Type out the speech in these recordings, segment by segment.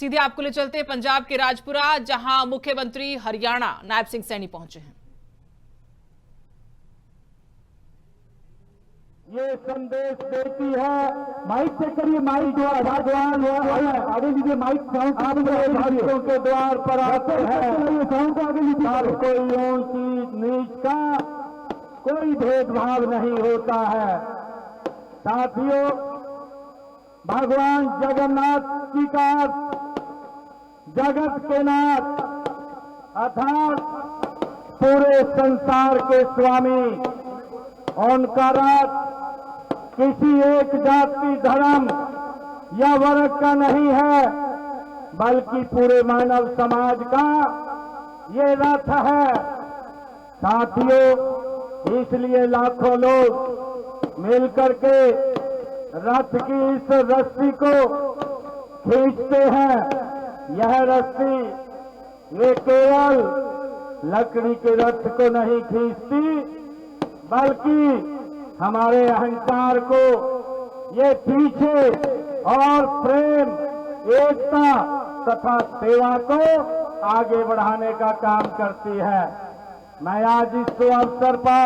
सीधे आपको ले चलते हैं पंजाब के राजपुरा, जहां मुख्यमंत्री हरियाणा नायब सिंह सैनी पहुंचे हैं। ये संदेश देती है, माइक चेक करिए, माइक जो भगवान आगे लीजिए, माइक आप भक्तों के द्वार पर आते हैं। कोई ऊंच नीच का कोई भेदभाव नहीं होता है। साथियों, भगवान जगन्नाथ जी का जगत के नाथ अर्थात पूरे संसार के स्वामी, उनका राज किसी एक जाति धर्म या वर्ग का नहीं है, बल्कि पूरे मानव समाज का ये रथ है। साथियों, इसलिए लाखों लोग मिलकर के रथ की इस रस्सी को खींचते हैं। यह रस्सी ये केवल लकड़ी के रथ को नहीं खींचती, बल्कि हमारे अहंकार को ये पीछे और प्रेम, एकता तथा सेवा को आगे बढ़ाने का काम करती है। मैं आज इस अवसर पर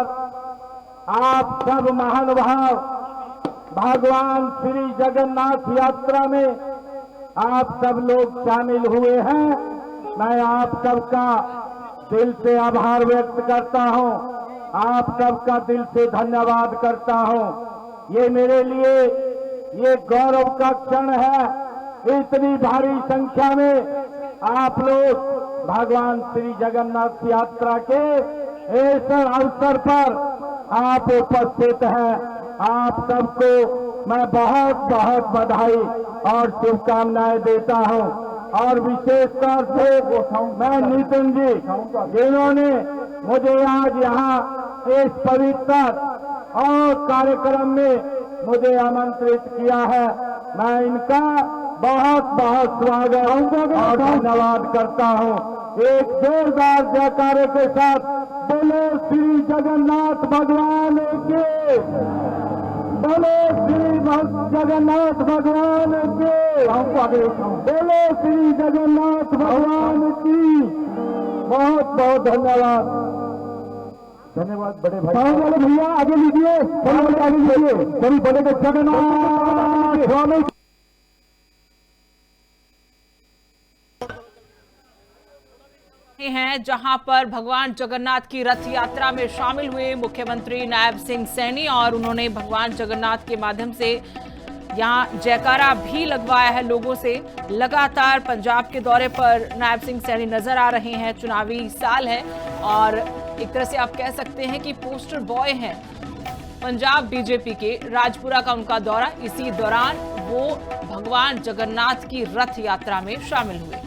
आप सब महानुभाव भगवान श्री जगन्नाथ यात्रा में आप सब लोग शामिल हुए हैं, मैं आप सबका दिल से आभार व्यक्त करता हूं, आप सबका दिल से धन्यवाद करता हूं। ये मेरे लिए ये गौरव का क्षण है, इतनी भारी संख्या में आप लोग भगवान श्री जगन्नाथ यात्रा के इस अवसर पर आप उपस्थित हैं। आप सबको मैं बहुत बहुत बधाई और शुभकामनाएं देता हूं। और विशेष तौर से मैं नितिन जी, जिन्होंने मुझे आज यहाँ इस पवित्र और कार्यक्रम में मुझे आमंत्रित किया है, मैं इनका बहुत बहुत स्वागत और धन्यवाद करता हूँ। एक जोरदार जयकारे के साथ बोलो श्री जगन्नाथ भगवान के, बोलो श्री जगन्नाथ भगवान के, बोलो श्री जगन्नाथ भगवान की। बहुत बहुत धन्यवाद। धन्यवाद बड़े भाई। वाले भैया आगे लीजिए, आगे लीजिए, सभी बड़े के जगन्नाथ स्वामी हैं, जहां पर भगवान जगन्नाथ की रथ यात्रा में शामिल हुए मुख्यमंत्री नायब सिंह सैनी, और उन्होंने भगवान जगन्नाथ के माध्यम से यहां जयकारा भी लगवाया है लोगों से। लगातार पंजाब के दौरे पर नायब सिंह सैनी नजर आ रहे हैं। चुनावी साल है और एक तरह से आप कह सकते हैं कि पोस्टर बॉय हैं पंजाब बीजेपी के। राजपुरा का उनका दौरा, इसी दौरान वो भगवान जगन्नाथ की रथ यात्रा में शामिल हुए।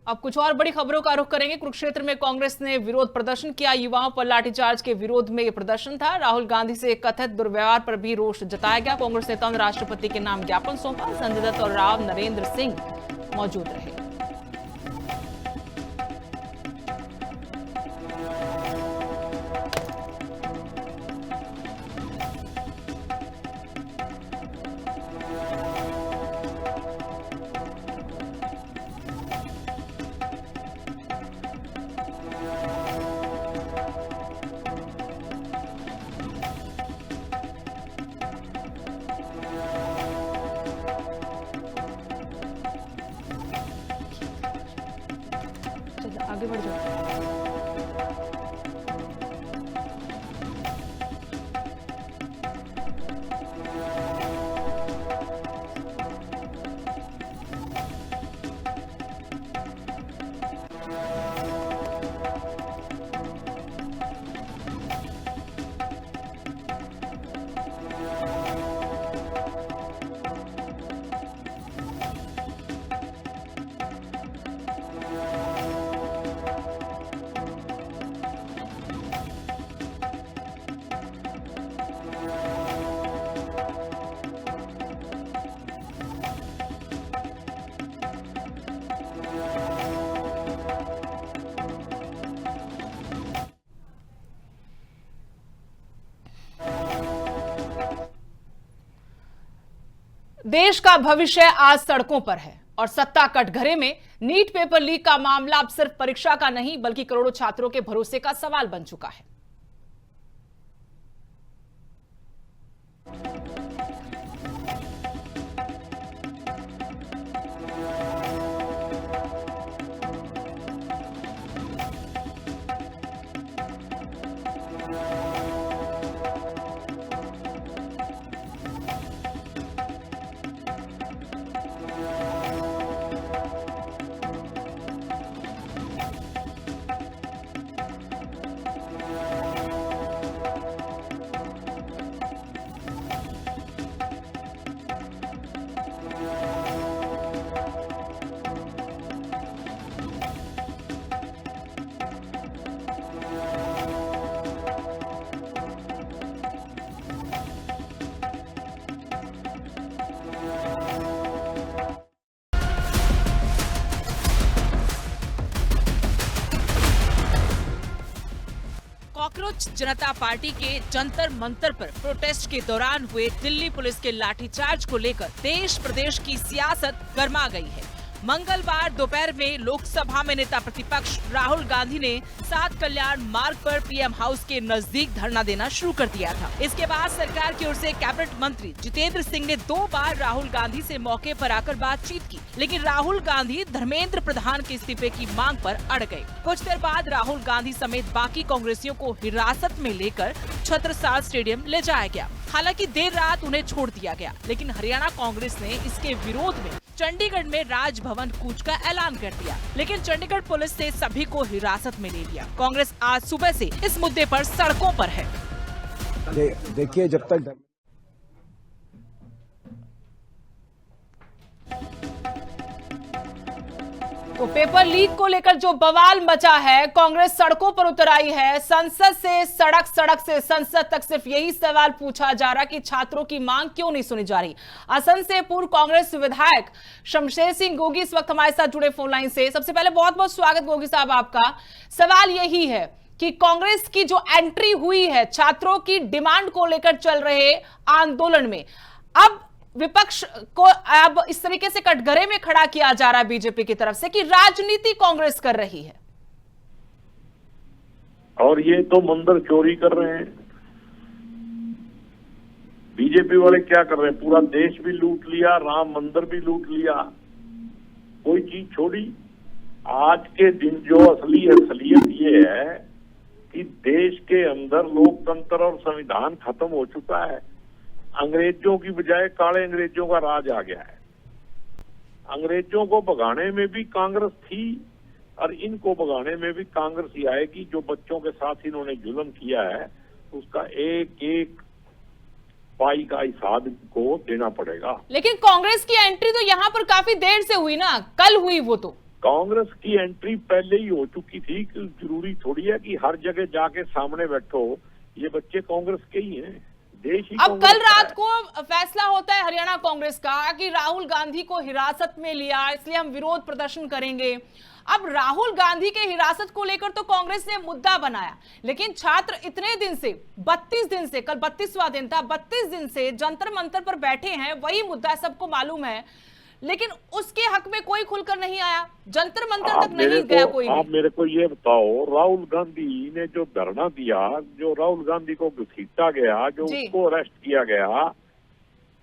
अब कुछ और बड़ी खबरों का रुख करेंगे। कुरुक्षेत्र में कांग्रेस ने विरोध प्रदर्शन किया। युवाओं पर लाठीचार्ज के विरोध में यह प्रदर्शन था। राहुल गांधी से कथित दुर्व्यवहार पर भी रोष जताया गया। कांग्रेस नेताओं ने राष्ट्रपति के नाम ज्ञापन सौंपा। संजय दत्त और राव नरेंद्र सिंह मौजूद रहे। आगे बढ़ जाओ। देश का भविष्य आज सड़कों पर है और सत्ता कटघरे में नीट पेपर लीक का मामला अब सिर्फ परीक्षा का नहीं बल्कि करोड़ों छात्रों के भरोसे का सवाल बन चुका है। कॉकरोच जनता पार्टी के जंतर मंतर पर प्रोटेस्ट के दौरान हुए दिल्ली पुलिस के लाठीचार्ज को लेकर देश प्रदेश की सियासत गर्मा गई है। मंगलवार दोपहर में लोकसभा में नेता प्रतिपक्ष राहुल गांधी ने 7 कल्याण मार्ग पर पीएम हाउस के नजदीक धरना देना शुरू कर दिया था। इसके बाद सरकार की ओर से कैबिनेट मंत्री जितेंद्र सिंह ने 2 बार राहुल गांधी से मौके पर आकर बातचीत की, लेकिन राहुल गांधी धर्मेंद्र प्रधान के इस्तीफे की मांग पर अड़ गए। कुछ देर बाद राहुल गांधी समेत बाकी कांग्रेसियों को हिरासत में लेकर छत्रसाल स्टेडियम ले जाया गया। हालांकि देर रात उन्हें छोड़ दिया गया, लेकिन हरियाणा कांग्रेस ने इसके विरोध में चंडीगढ़ में राजभवन कूच का ऐलान कर दिया, लेकिन चंडीगढ़ पुलिस ने सभी को हिरासत में ले लिया। कांग्रेस आज सुबह से इस मुद्दे पर सड़कों पर है। देखिए, जब तक तो पेपर लीक को लेकर जो बवाल मचा है, कांग्रेस सड़कों पर उतर आई है। संसद से सड़क, सड़क से संसद तक सिर्फ यही सवाल पूछा जा रहा कि छात्रों की मांग क्यों नहीं सुनी जा रही। असम से पूर्व कांग्रेस विधायक शमशेर सिंह गोगी इस वक्त हमारे साथ जुड़े फोन लाइन से। सबसे पहले बहुत बहुत स्वागत गोगी साहब आपका। सवाल यही है कि कांग्रेस की जो एंट्री हुई है छात्रों की डिमांड को लेकर चल रहे आंदोलन में, अब विपक्ष को अब इस तरीके से कटघरे में खड़ा किया जा रहा है बीजेपी की तरफ से कि राजनीति कांग्रेस कर रही है, और ये तो मंदिर चोरी कर रहे हैं। बीजेपी वाले क्या कर रहे हैं? पूरा देश भी लूट लिया, राम मंदिर भी लूट लिया, कोई चीज छोड़ी। आज के दिन जो असलियत ये है कि देश के अंदर लोकतंत्र और संविधान खत्म हो चुका है। अंग्रेजों की बजाय काले अंग्रेजों का राज आ गया है। अंग्रेजों को भगाने में भी कांग्रेस थी और इनको भगाने में भी कांग्रेस ही आएगी। जो बच्चों के साथ इन्होंने जुल्म किया है उसका एक एक पाई का हिसाब को देना पड़ेगा। लेकिन कांग्रेस की एंट्री तो यहाँ पर काफी देर से हुई ना, कल हुई। वो तो कांग्रेस की एंट्री पहले ही हो चुकी थी। जरूरी थोड़ी है कि हर जगह जाके सामने बैठो। ये बच्चे कांग्रेस के ही हैं। अब कल रात को फैसला होता है हरियाणा कांग्रेस का कि राहुल गांधी को हिरासत में लिया, इसलिए हम विरोध प्रदर्शन करेंगे। अब राहुल गांधी के हिरासत को लेकर तो कांग्रेस ने मुद्दा बनाया, लेकिन छात्र इतने दिन से 32 दिन से, कल 32वां दिन था, 32 दिन से जंतर मंतर पर बैठे हैं। वही मुद्दा सबको मालूम है, लेकिन उसके हक में कोई खुलकर नहीं आया। जंतर मंतर तक नहीं गया कोई। आप मेरे को ये बताओ, राहुल गांधी ने जो धरना दिया, जो राहुल गांधी को घसीटा गया, जो उसको अरेस्ट किया गया,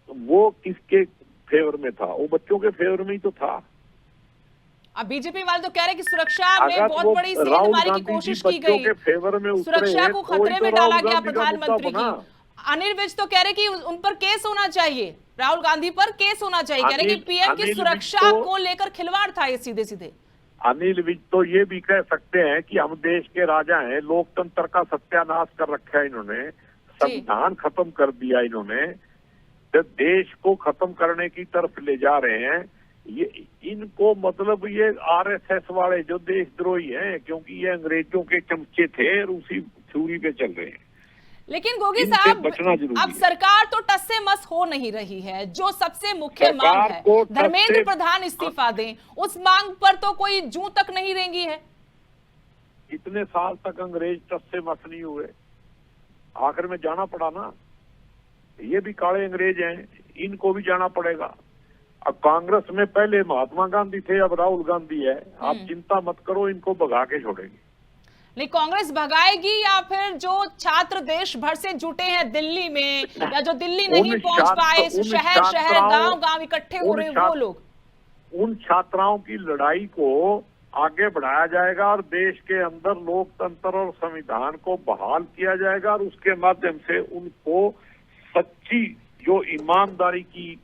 वो किसके फेवर में था? वो बच्चों के फेवर में ही तो था। अब बीजेपी वाले तो कह रहे कि सुरक्षा में बहुत बड़ी सेंधमारी की कोशिश की गई, सुरक्षा को खतरे में डाला गया प्रधानमंत्री की। अनिल विज तो कह रहे कि उन पर केस होना चाहिए, राहुल गांधी पर केस होना चाहिए। कह रहे कि पीएम की सुरक्षा को लेकर खिलवाड़ था ये सीधे सीधे। अनिल विज तो ये भी कह सकते हैं कि हम देश के राजा हैं, लोकतंत्र का सत्यानाश कर रखा है इन्होंने, संविधान खत्म कर दिया इन्होंने, देश को खत्म करने की तरफ ले जा रहे हैं। ये इनको मतलब ये आरएसएस वाले जो देशद्रोही हैं, क्योंकि ये अंग्रेजों के चमचे थे और उसी थ्योरी पे चल रहे हैं। लेकिन गोगी साहब, अब सरकार तो टस से मस हो नहीं रही है। जो सबसे मुख्य मांग है धर्मेंद्र प्रधान इस्तीफा दें, उस मांग पर तो कोई जूं तक नहीं रेंगी है। इतने साल तक अंग्रेज टस से मस नहीं हुए, आखिर में जाना पड़ा ना। ये भी काले अंग्रेज हैं, इनको भी जाना पड़ेगा। अब कांग्रेस में पहले महात्मा गांधी थे, अब राहुल गांधी है। आप चिंता मत करो, इनको भगा के छोड़ेंगे। नहीं, कांग्रेस भगाएगी या फिर जो छात्र देश भर से जुटे हैं दिल्ली में, या जो दिल्ली नहीं पहुंच पाए, शहर शहर गांव गांव इकट्ठे हो रहे वो लोग, उन छात्राओं की लड़ाई को आगे बढ़ाया जाएगा और देश के अंदर लोकतंत्र और संविधान को बहाल किया जाएगा और उसके माध्यम से उनको सच्ची जो ईमानदारी की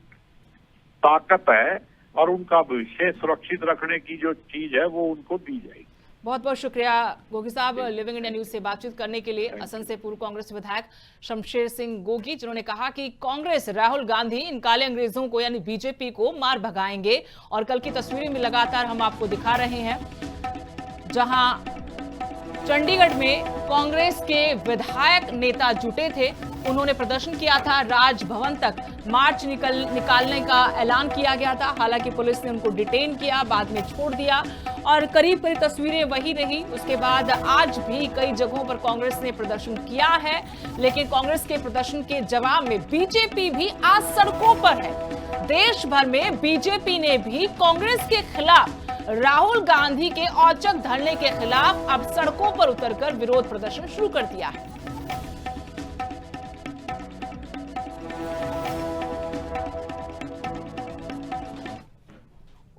ताकत है और उनका भविष्य सुरक्षित रखने की जो चीज है वो उनको दी जाएगी। बहुत बहुत शुक्रिया गोगी साहब, लिविंग इंडिया न्यूज से बातचीत करने के लिए। असम से पूर्व कांग्रेस विधायक शमशेर सिंह गोगी, जिन्होंने कहा कि कांग्रेस राहुल गांधी इन काले अंग्रेजों को यानी बीजेपी को मार भगाएंगे। और कल की तस्वीरें भी लगातार हम आपको दिखा रहे हैं, जहां चंडीगढ़ में कांग्रेस के विधायक नेता जुटे थे। उन्होंने प्रदर्शन किया था, राजभवन तक मार्च निकालने का ऐलान किया गया था। हालांकि पुलिस ने उनको डिटेन किया, बाद में छोड़ दिया और करीब करीब तस्वीरें वही रही। उसके बाद आज भी कई जगहों पर कांग्रेस ने प्रदर्शन किया है, लेकिन कांग्रेस के प्रदर्शन के जवाब में बीजेपी भी आज सड़कों पर है। देश भर में बीजेपी ने भी कांग्रेस के खिलाफ, राहुल गांधी के औचक धरने के खिलाफ अब सड़कों पर उतरकर विरोध प्रदर्शन शुरू कर दिया है।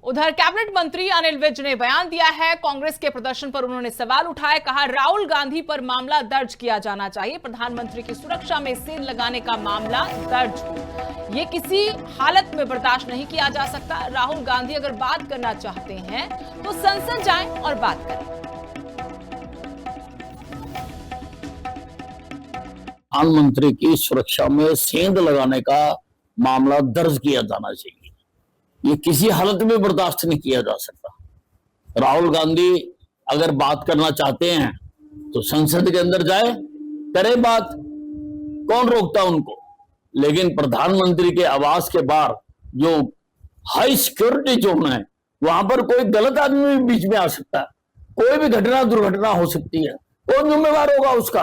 उधर कैबिनेट मंत्री अनिल विज ने बयान दिया है। कांग्रेस के प्रदर्शन पर उन्होंने सवाल उठाए, कहा राहुल गांधी पर मामला दर्ज किया जाना चाहिए। प्रधानमंत्री की सुरक्षा में सेंध लगाने का मामला दर्ज हो, ये किसी हालत में बर्दाश्त नहीं किया जा सकता। राहुल गांधी अगर बात करना चाहते हैं तो संसद जाएं और बात करें। प्रधानमंत्री की सुरक्षा में सेंध लगाने का मामला दर्ज किया जाना चाहिए, ये किसी हालत में बर्दाश्त नहीं किया जा सकता। राहुल गांधी अगर बात करना चाहते हैं तो संसद के अंदर जाए, करे बात, कौन रोकता उनको। लेकिन प्रधानमंत्री के आवास के बाहर जो हाई सिक्योरिटी जोन है, वहां पर कोई गलत आदमी भी बीच में आ सकता है, कोई भी घटना दुर्घटना हो सकती है, कौन जिम्मेवार होगा उसका?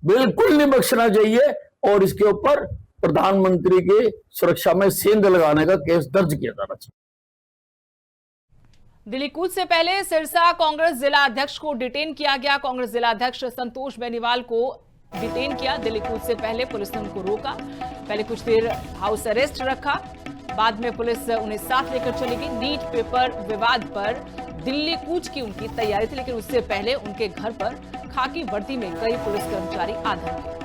बिल्कुल नहीं बख्शना चाहिए और इसके ऊपर प्रधानमंत्री की सुरक्षा में सेंध लगाने का केस दर्ज किया जाना चाहिए। दिल्ली कूच से पहले सिरसा कांग्रेस जिला अध्यक्ष को डिटेन किया गया। कांग्रेस जिला अध्यक्ष संतोष बेनीवाल को डिटेन किया। दिल्ली कूच से पहले पुलिस ने उनको रोका, पहले कुछ देर हाउस अरेस्ट रखा, बाद में पुलिस उन्हें साथ लेकर चली गई। नीट पेपर विवाद पर दिल्ली कूच की उनकी तैयारी थी, लेकिन उससे पहले उनके घर पर खाकी वर्दी में कई पुलिस कर्मचारी आ धमके।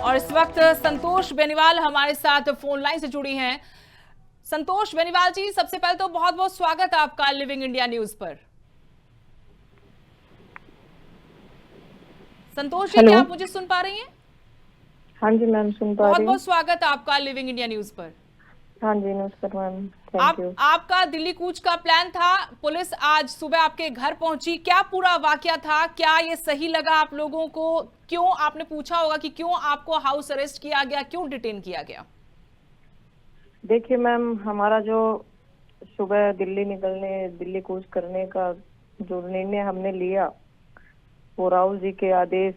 और इस वक्त संतोष बेनीवाल हमारे साथ फोन लाइन से जुड़ी हैं। संतोष बेनीवाल जी, सबसे पहले तो बहुत बहुत स्वागत है आपका लिविंग इंडिया न्यूज पर। संतोष जी, क्या आप मुझे सुन पा रही हैं? हाँ जी मैम, सुन पा रही हूँ। बहुत बहुत स्वागत है आपका लिविंग इंडिया न्यूज पर। हाँ जी, नमस्कार मैम, थैंक यू। आपका दिल्ली कूच का प्लान था, पुलिस आज सुबह आपके घर पहुंची, क्या पूरा वाकया था? क्या ये सही लगा आप लोगों को? क्यों, आपने पूछा होगा कि क्यों आपको हाउस अरेस्ट किया गया, क्यों डिटेन किया गया? देखिए मैम, हमारा जो सुबह दिल्ली कूच करने का जो निर्णय हमने लिया, वो राहुल जी के आदेश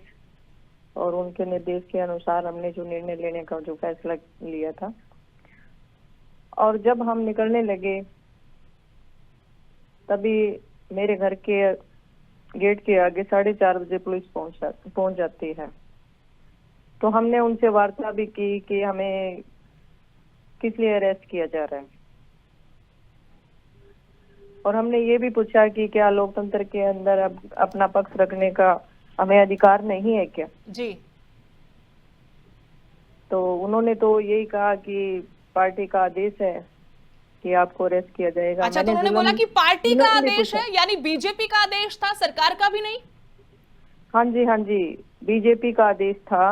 और उनके निर्देश के अनुसार हमने जो निर्णय लेने का जो फैसला लिया था। और जब हम निकलने लगे तभी मेरे घर के गेट के आगे 4:30 बजे पुलिस पहुंच जाती है। तो हमने उनसे वार्ता भी की कि हमें किस लिए अरेस्ट किया जा रहा है, और हमने ये भी पूछा कि क्या लोकतंत्र के अंदर अब अपना पक्ष रखने का हमें अधिकार नहीं है क्या जी। तो उन्होंने तो यही कहा कि पार्टी का आदेश है कि आपको अरेस्ट किया जाएगा। अच्छा, तो उन्होंने बोला कि पार्टी का आदेश है, यानी बीजेपी का आदेश था, सरकार का भी नहीं? हाँ जी, बीजेपी का आदेश था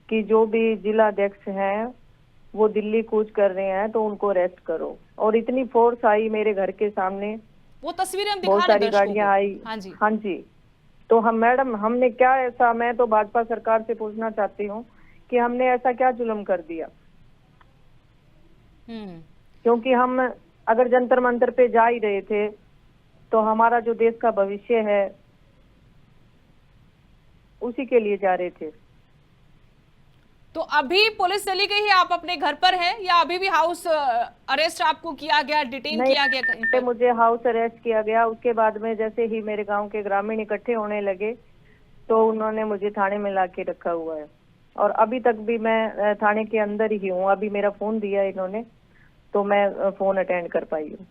कि जो भी जिला अध्यक्ष हैं वो दिल्ली कूच कर रहे हैं तो उनको अरेस्ट करो, और इतनी फोर्स आई मेरे घर के सामने, वो तस्वीरें हम दिखा बहुत रहे सारी हैं दर्शकों गाड़ियां को। आई। हाँ जी। हाँ जी। तो हम मैडम हमने क्या ऐसा, मैं तो भाजपा सरकार से पूछना चाहती हूँ कि हमने ऐसा क्या जुल्म कर दिया, क्योंकि हम अगर जंतर मंतर पे जा ही रहे थे तो हमारा जो देश का भविष्य है उसी के लिए जा रहे थे। तो अभी पुलिस चली गई है, आप अपने घर पर हैं या अभी भी हाउस अरेस्ट आपको किया गया, डिटेन किया गया कहीं पर? मुझे हाउस अरेस्ट किया गया। उसके बाद में जैसे ही मेरे गांव के ग्रामीण इकट्ठे होने लगे तो उन्होंने मुझे थाने में ला के रखा हुआ है, और अभी तक भी मैं थाने के अंदर ही हूँ। अभी मेरा फोन दिया इन्होंने तो मैं फोन अटेंड कर पाई हूँ।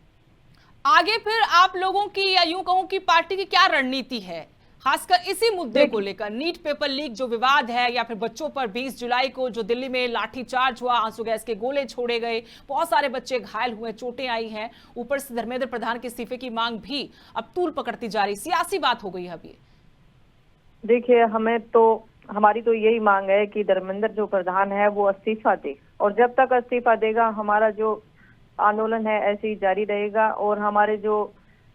आगे फिर आप लोगों की, या यूं कहूं कि पार्टी की क्या रणनीति है, खासकर इसी मुद्दे को लेकर? नीट पेपर लीक जो विवाद है, या फिर बच्चों पर 20 जुलाई को जो दिल्ली में लाठीचार्ज हुआ, आंसू गैस के गोले छोड़े गए, बहुत सारे बच्चे घायल हुए, चोटें आई हैं, ऊपर से धर्मेंद्र प्रधान के इस्तीफे की मांग भी अब तूल पकड़ती जा रही, सियासी बात हो गई है अब ये। देखिए, हमारी तो यही मांग है कि धर्मेंद्र जो प्रधान है वो इस्तीफा दे, और जब तक इस्तीफा देगा हमारा जो आंदोलन है ऐसे ही जारी रहेगा, और हमारे जो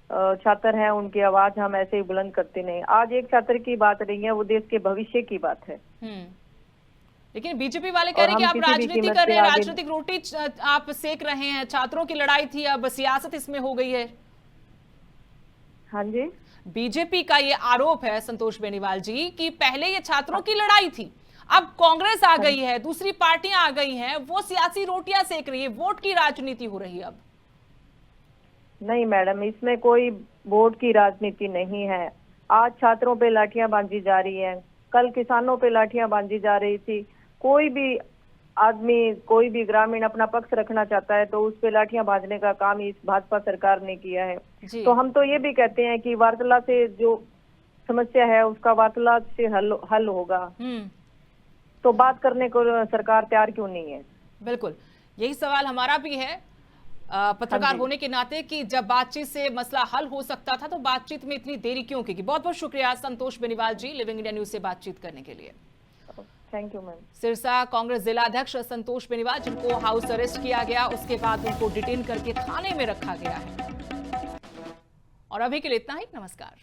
छात्र हैं उनकी आवाज हम ऐसे ही बुलंद करते नहीं। आज एक छात्र की बात नहीं है, वो देश के भविष्य की बात है। लेकिन बीजेपी वाले कह रहे हैं कि आप राजनीति कर रहे हैं, राजनीतिक रोटी आप सेक रहे हैं। छात्रों की लड़ाई थी, अब सियासत इसमें हो गई है। हाँ जी, बीजेपी का ये आरोप है संतोष बेनीवाल जी कि पहले ये छात्रों की लड़ाई थी, अब कांग्रेस आ गई है, दूसरी पार्टियां आ गई हैं, वो सियासी रोटियां सेक रही है, वोट की राजनीति हो रही है अब। नहीं मैडम, इसमें कोई वोट की राजनीति नहीं है। आज छात्रों पे लाठियां बांधी जा रही हैं, कल किसानों पे लाठियां बांधी जा रही थी। कोई भी आदमी, कोई भी ग्रामीण अपना पक्ष रखना चाहता है तो उस पे लाठियां बांधने का काम इस भाजपा सरकार ने किया है। तो हम तो ये भी कहते हैं कि वार्तालाप से जो समस्या है उसका वार्तालाप से हल होगा। तो बात करने को सरकार तैयार क्यों नहीं है? बिल्कुल, यही सवाल हमारा भी है पत्रकार होने के नाते कि जब बातचीत से मसला हल हो सकता था तो बातचीत में इतनी देरी क्यों की? बहुत बहुत शुक्रिया संतोष बेनीवाल जी, लिविंग इंडिया न्यूज से बातचीत करने के लिए। Thank you ma'am. Sirsa Congress जिला अध्यक्ष संतोष बेनीवाल, जिनको हाउस अरेस्ट किया गया, उसके बाद उनको डिटेन करके थाने में रखा गया है। और अभी के लिए इतना ही, नमस्कार।